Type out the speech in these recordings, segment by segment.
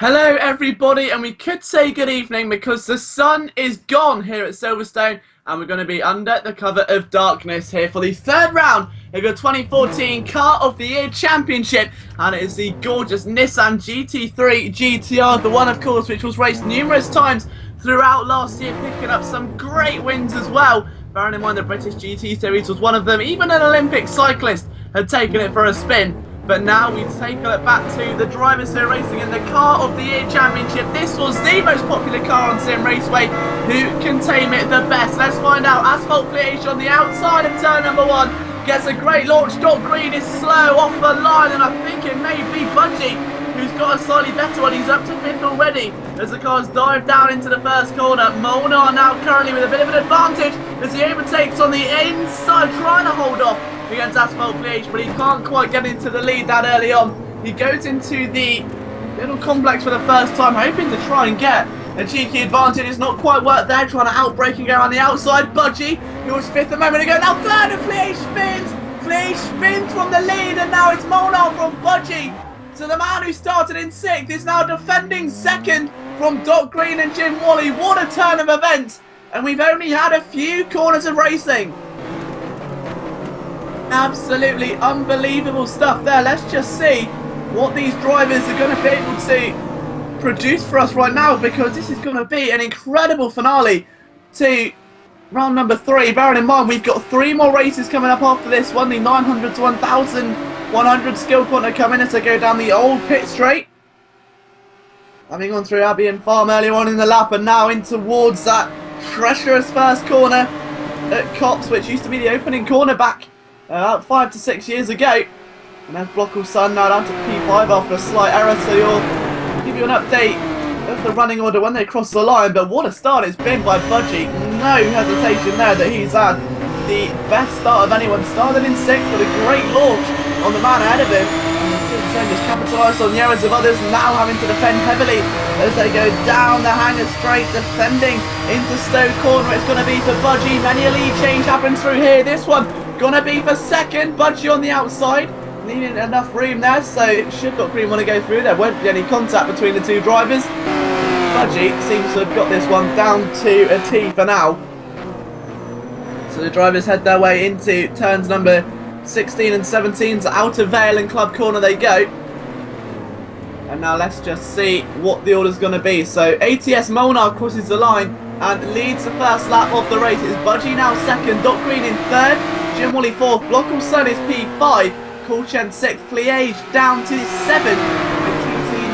Hello everybody, and we could say good evening because the sun is gone here at Silverstone and we're going to be under the cover of darkness here for the third round of your 2014 Car of the Year Championship, and it is the gorgeous Nissan GT3 GTR, the one of course which was raced numerous times throughout last year, picking up some great wins as well. Bearing in mind the British GT Series was one of them, even an Olympic cyclist had taken it for a spin. But now we take a look back to the drivers who are racing in the Car of the Year Championship. This was the most popular car on Sim Raceway. Who can tame it the best? Let's find out. Asphalt Fleage on the outside of turn number one. Gets a great launch. Dot Green is slow off the line, and I think it may be Budgie who's got a slightly better one. He's up to fifth already as the cars dive down into the first corner. Molnar now currently with a bit of an advantage as he overtakes on the inside, trying to hold off against Asphalt Fleage, but he can't quite get into the lead that early on. He goes into the little complex for the first time, hoping to try and get a cheeky advantage. It's not quite worked there, trying to outbrake and go on the outside. Budgie, who was fifth a moment ago, now third, and Fleage spins. Fleage spins from the lead, and now it's Molnar from Budgie. So the man who started in sixth is now defending second from Dot Green and Jim Wally. What a turn of events, and we've only had a few corners of racing. Absolutely unbelievable stuff there. Let's just see what these drivers are going to be able to produce for us right now, because this is going to be an incredible finale to round number 3. Bearing in mind we've got 3 more races coming up after this one. The 900 to 1100 skill corner coming as they go down the old pit straight, having gone through Albion Farm earlier on in the lap, and now in towards that treacherous first corner at Cops, which used to be the opening corner back about 5 to 6 years ago. And there's Blockall Sun now down to P5 after a slight error, so you'll give you an update of the running order when they cross the line. But what a start it's been by Budgie. No hesitation there that he's had the best start of anyone. Started in 6th with a great launch on the man ahead of him, and since then just capitalised on the errors of others, now having to defend heavily as they go down the hanger straight, defending into Stowe Corner. It's going to be for Budgie. Many a lead change happens through here. This one gonna be for second. Budgie on the outside, leaving enough room there, so should Dot Green want to go through, there won't be any contact between the two drivers. Budgie seems to have got this one down to a T for now. So the drivers head their way into turns number 16 and 17, so out of Vale and Club Corner they go. And now let's just see what the order's going to be. So ATS Molnar crosses the line and leads the first lap of the race. It's Budgie now second, Dot Green in third, Jim Wally 4th, Blockall Sun is P5, Coolchen 6th, Fleage down to 7th,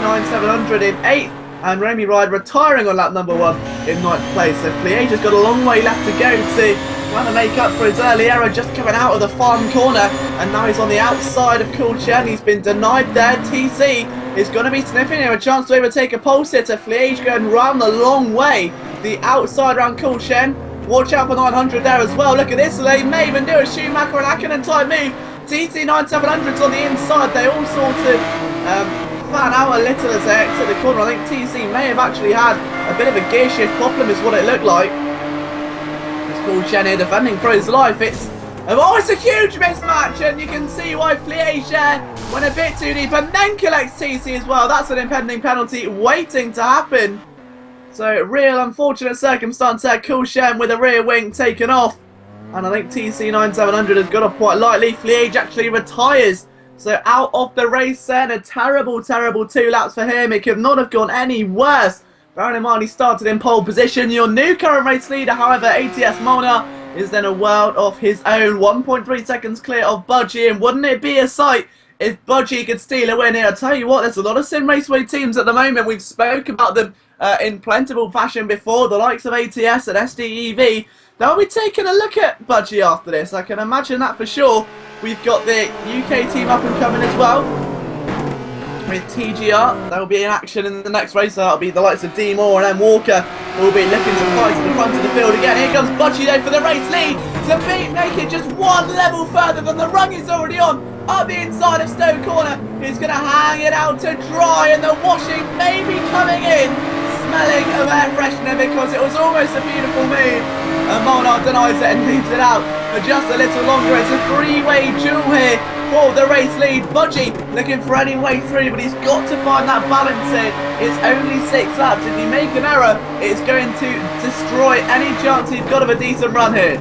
GT9700 in 8th, and Remy Ride retiring on lap number 1 in 9th place. So Fleage has got a long way left to go to trying to make up for his early error, just coming out of the farm corner, and now he's on the outside of Coolchen. He's been denied there. TC is going to be sniffing here, a chance to overtake a pole sitter. Fleage going round the long way, the outside round Coolchen. Watch out for 900 there as well. Look at this. They may even do a Schumacher and Hakkinen type move. TC9700's on the inside. They all sort of fan out a little as they exit the corner. I think TC may have actually had a bit of a gear shift problem is what it looked like. It's Coolchen here defending for his life. It's a huge mismatch, and you can see why Fleage went a bit too deep and then collects TC as well. That's an impending penalty waiting to happen. So, real unfortunate circumstance there. Coolchen with a rear wing taken off. And I think TC9700 has got off quite lightly. Fleage actually retires. So, out of the race then. A terrible, terrible 2 laps for him. It could not have gone any worse. Bearing in mind he started in pole position. Your new current race leader, however, ATS Molnar, is then a world of his own. 1.3 seconds clear of Budgie. And wouldn't it be a sight if Budgie could steal a win here? I tell you what, there's a lot of Sim Raceway teams at the moment. We've spoke about them in plentiful fashion before, the likes of ATS and SDEV. They'll be taking a look at Budgie after this, I can imagine that for sure. We've got the UK team up and coming as well with TGR. They'll be in action in the next race. That'll be the likes of D Moore and M Walker, who will be looking to fight to the front of the field again. Here comes Budgie though for the race lead to make it just one level further than the rung is already on. Up the inside of Stowe Corner, he's going to hang it out to dry, and the washing may be coming in, smelling of air freshener, because it was almost a beautiful move. And Molnar denies it and leaves it out for just a little longer. It's a 3-way duel here for the race lead. Budgie looking for any way through, but he's got to find that balance here. It's only 6 laps. If you make an error, it's going to destroy any chance he's got of a decent run here.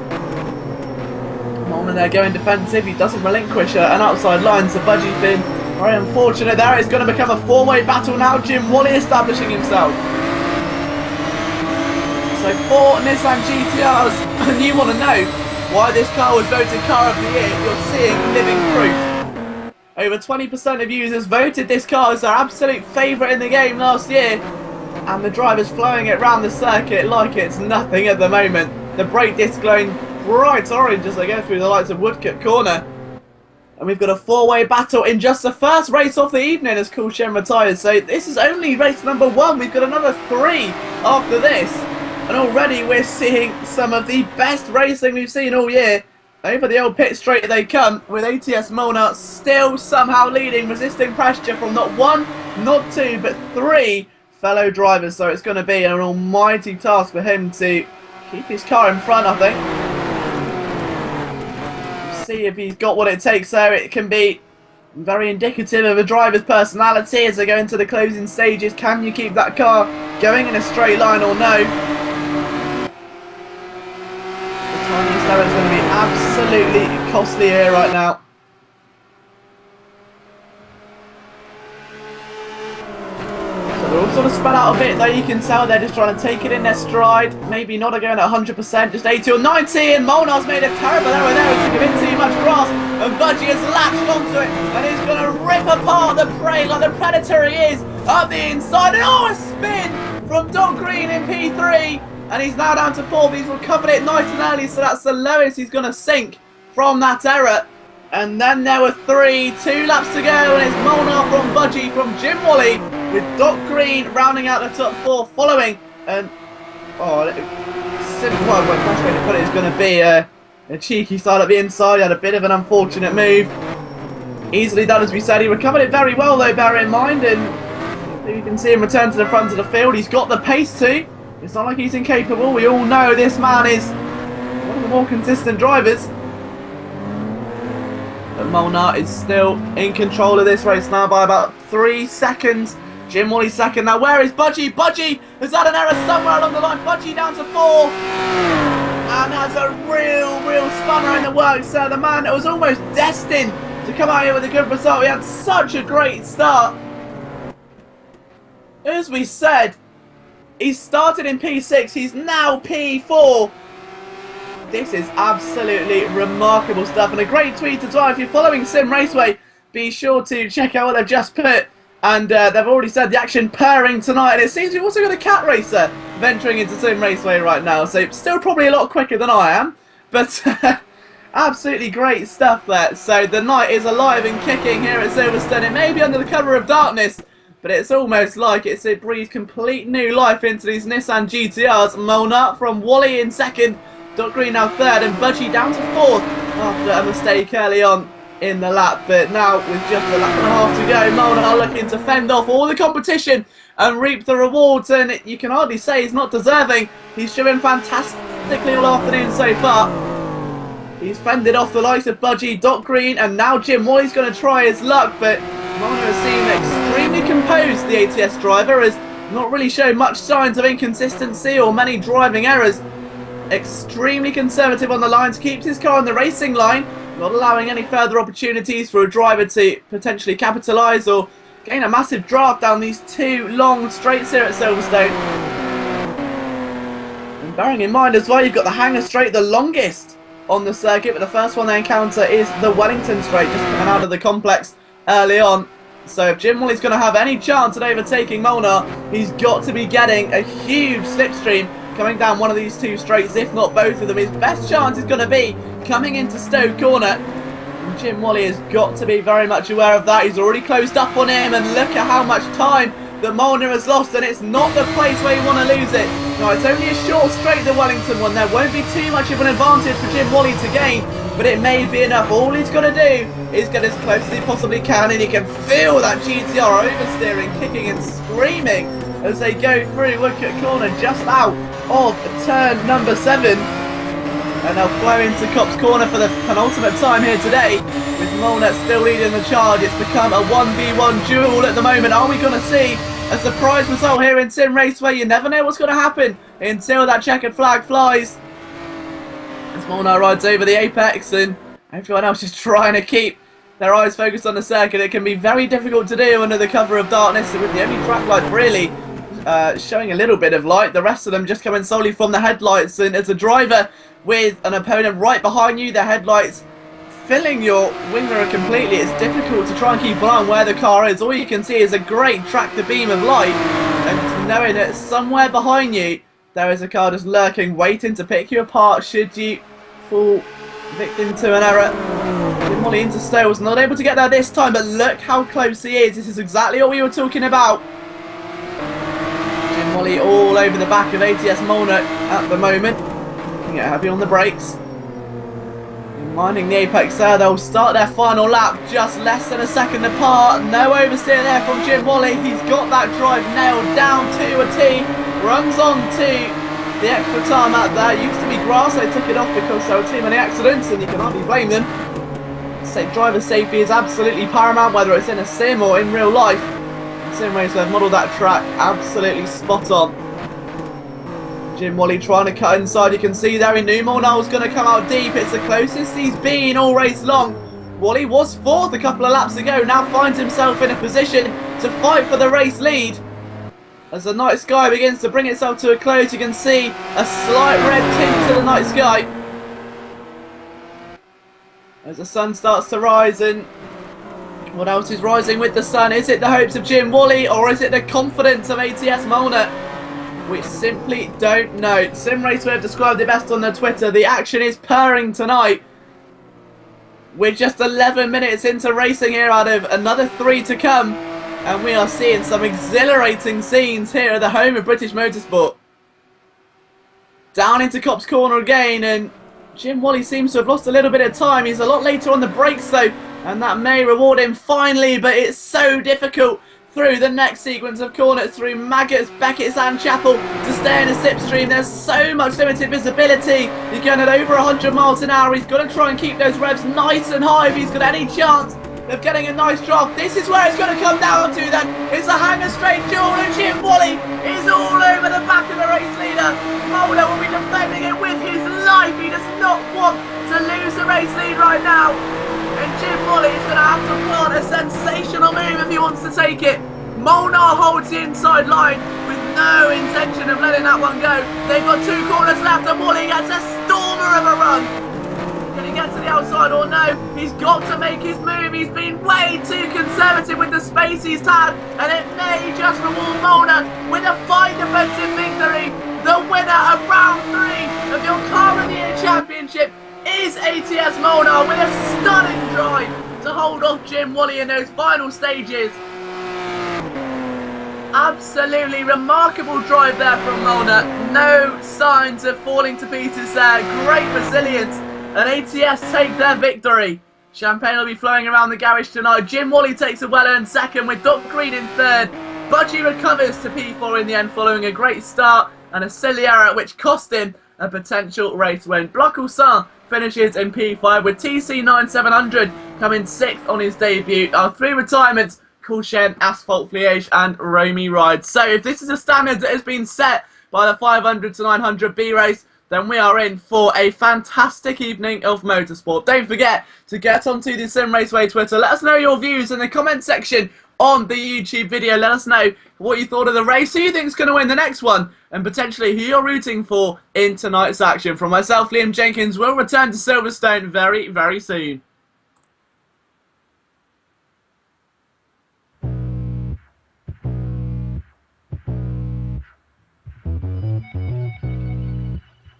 Molnar there going defensive. He doesn't relinquish an outside line, so Budgie's been very unfortunate there. It's going to become a 4-way battle now. Jim Wally establishing himself. So 4 Nissan GTRs, and you want to know why this car was voted Car of the Year. You're seeing living proof. Over 20% of users voted this car as their absolute favourite in the game last year, and the driver's flowing it round the circuit like it's nothing at the moment. The brake disc glowing bright orange as they go through the lights of Woodcut Corner. And we've got a 4-way battle in just the first race of the evening as Coolshen retires. So this is only race number 1. We've got another 3 after this. And already we're seeing some of the best racing we've seen all year. Over the old pit straight they come, with ATS Molnar still somehow leading, resisting pressure from not 1, not 2, but 3 fellow drivers. So it's going to be an almighty task for him to keep his car in front, I think. See if he's got what it takes there. It can be very indicative of a driver's personality as they go into the closing stages. Can you keep that car going in a straight line or no? Tiniest error is going to be absolutely costly here right now. So they're all sort of spread out a bit though. You can tell they're just trying to take it in their stride. Maybe not going at 100%, just 80 or 90. And Molnar's made a terrible error there. He took a bit too much grass. And Budgie has latched onto it. And he's going to rip apart the prey like the predator he is up the inside. And oh, a spin from Doc Green in P3. And he's now down to 4, but he's recovered it nice and early, so that's the lowest he's going to sink from that error. And then there were 3, 2 laps to go, and it's Molnar from Budgie from Jim Wally, with Doc Green rounding out the top 4 following. And, well, best way to put it is going to be a cheeky start at the inside. He had a bit of an unfortunate move. Easily done, as we said. He recovered it very well, though, bear in mind, and you can see him return to the front of the field. He's got the pace too. It's not like he's incapable. We all know this man is one of the more consistent drivers. But Molnar is still in control of this race now by about 3 seconds. Jim Wally second. Now where is Budgie? Budgie has had an error somewhere along the line. Budgie down to 4. And has a real spanner in the works. The man that was almost destined to come out here with a good result. He had such a great start. As we said, he started in P6, he's now P4. This is absolutely remarkable stuff, and a great tweet as well. If you're following Sim Raceway, be sure to check out what they've just put. And they've already said the action purring tonight, and it seems we've also got a cat racer venturing into Sim Raceway right now. So still probably a lot quicker than I am, but absolutely great stuff there. So the night is alive and kicking here at Silverstone. It may be under the cover of darkness, but it's almost like it breathes complete new life into these Nissan GTRs. Molnar from Wally in second, Doc Green now third, and Budgie down to 4th after a mistake early on in the lap. But now with just a lap and a half to go, Molnar looking to fend off all the competition and reap the rewards, and you can hardly say he's not deserving. He's showing fantastically all afternoon so far. He's fended off the likes of Budgie, Doc Green, and now Jim Wally's going to try his luck, but Molnar has seemed extremely composed. The ATS driver has not really shown much signs of inconsistency or many driving errors. Extremely conservative on the lines, keeps his car on the racing line, not allowing any further opportunities for a driver to potentially capitalise or gain a massive draft down these 2 long straights here at Silverstone. And bearing in mind as well, you've got the Hangar Straight, the longest on the circuit, but the first one they encounter is the Wellington Straight, just coming out of the complex early on. So if Jim Wally's going to have any chance at overtaking Molnar, he's got to be getting a huge slipstream coming down one of these 2 straights, if not both of them. His best chance is going to be coming into Stoke Corner. And Jim Wally has got to be very much aware of that. He's already closed up on him, and look at how much time that Molnar has lost, and it's not the place where you want to lose it. No, it's only a short straight, the Wellington one. There won't be too much of an advantage for Jim Wally to gain, but it may be enough. All he's got to do is get as close as he possibly can, and he can feel that GTR oversteering, kicking and screaming as they go through Woodcut Corner just out of turn number 7. And they'll flow into Cop's corner for the penultimate time here today, with Molnett still leading the charge. It's become a 1v1 duel at the moment. Are we going to see a surprise result here in Sim Raceway? You never know what's going to happen until that checkered flag flies. As Molnett rides over the apex and everyone else is trying to keep their eyes focused on the circuit. It can be very difficult to do under the cover of darkness, with the only track light really showing a little bit of light. The rest of them just coming solely from the headlights. And as a driver with an opponent right behind you, the headlights filling your wing mirror completely, it's difficult to try and keep an eye on where the car is. All you can see is a great tractor beam of light, and knowing that somewhere behind you there is a car just lurking, waiting to pick you apart should you fall victim to an error. Jim Wally into Stowe was not able to get there this time, but look how close he is. This is exactly what we were talking about. Jim Wally all over the back of ATS Molnett at the moment. Looking at heavy on the brakes. Minding the apex there, they'll start their final lap just less than a second apart. No oversteer there from Jim Wally. He's got that drive nailed down to a T. Runs on to the extra tarmac there. Used to be grass, they took it off because there were too many accidents, and you can hardly blame them. Driver safety is absolutely paramount, whether it's in a sim or in real life. Sim Raceway have modelled that track absolutely spot on. Jim Wally trying to cut inside. You can see there he knew Molnett was going to come out deep. It's the closest he's been all race long. Wally was fourth a couple of laps ago, now finds himself in a position to fight for the race lead. As the night sky begins to bring itself to a close, you can see a slight red tint to the night sky as the sun starts to rise. And what else is rising with the sun? Is it the hopes of Jim Wally, or is it the confidence of ATS Molnett? We simply don't know. Sim Raceway have described it best on their Twitter. The action is purring tonight. We're just 11 minutes into racing here out of another 3 to come, and we are seeing some exhilarating scenes here at the home of British Motorsport. Down into Cop's corner again, and Jim Wally seems to have lost a little bit of time. He's a lot later on the brakes though, and that may reward him finally, but it's so difficult through the next sequence of corners, through Maggots, Beckett's and Chapel, to stay in a slipstream. There's so much limited visibility. You're going at over 100 miles an hour. He's got to try and keep those revs nice and high if he's got any chance of getting a nice draft. This is where it's going to come down to then. It's a hanger straight duel, and Jim Wally is all over the back of the race leader. Molnett will be defending it with his life. He does not want to lose the race lead right now. And Jim Wally is going to have to plant a sensational move if he wants to take it. Molnett holds the inside line with no intention of letting that one go. They've got 2 corners left, and Wally gets a stormer of a run. Can he get to the outside or no? He's got to make his move. He's been way too conservative with the space he's had, and it may just reward Molnett with a fine defensive victory. The winner of round 3 of your Car of the Year Championship is ATS Molnett with a stunning drive to hold off Jim Wally in those final stages. Absolutely remarkable drive there from Molnett. No signs of falling to pieces there. Great resilience, and ATS take their victory. Champagne will be flowing around the garage tonight. Jim Wally takes a well-earned second with Doc Green in third. Budgie recovers to P4 in the end following a great start and a silly error which cost him a potential race win. Bloch-Oussaint finishes in P5 with TC9700 coming 6th on his debut. Our 3 retirements: Coulchen, Asphalt Fliège and Romy Ride. So if this is a standard that has been set by the 500 to 900 B race, then we are in for a fantastic evening of motorsport. Don't forget to get onto the Sim Raceway Twitter. Let us know your views in the comment section on the YouTube video. Let us know what you thought of the race, who you think is going to win the next one, and potentially who you're rooting for in tonight's action. From myself, Liam Jenkins, we'll return to Silverstone very, very soon.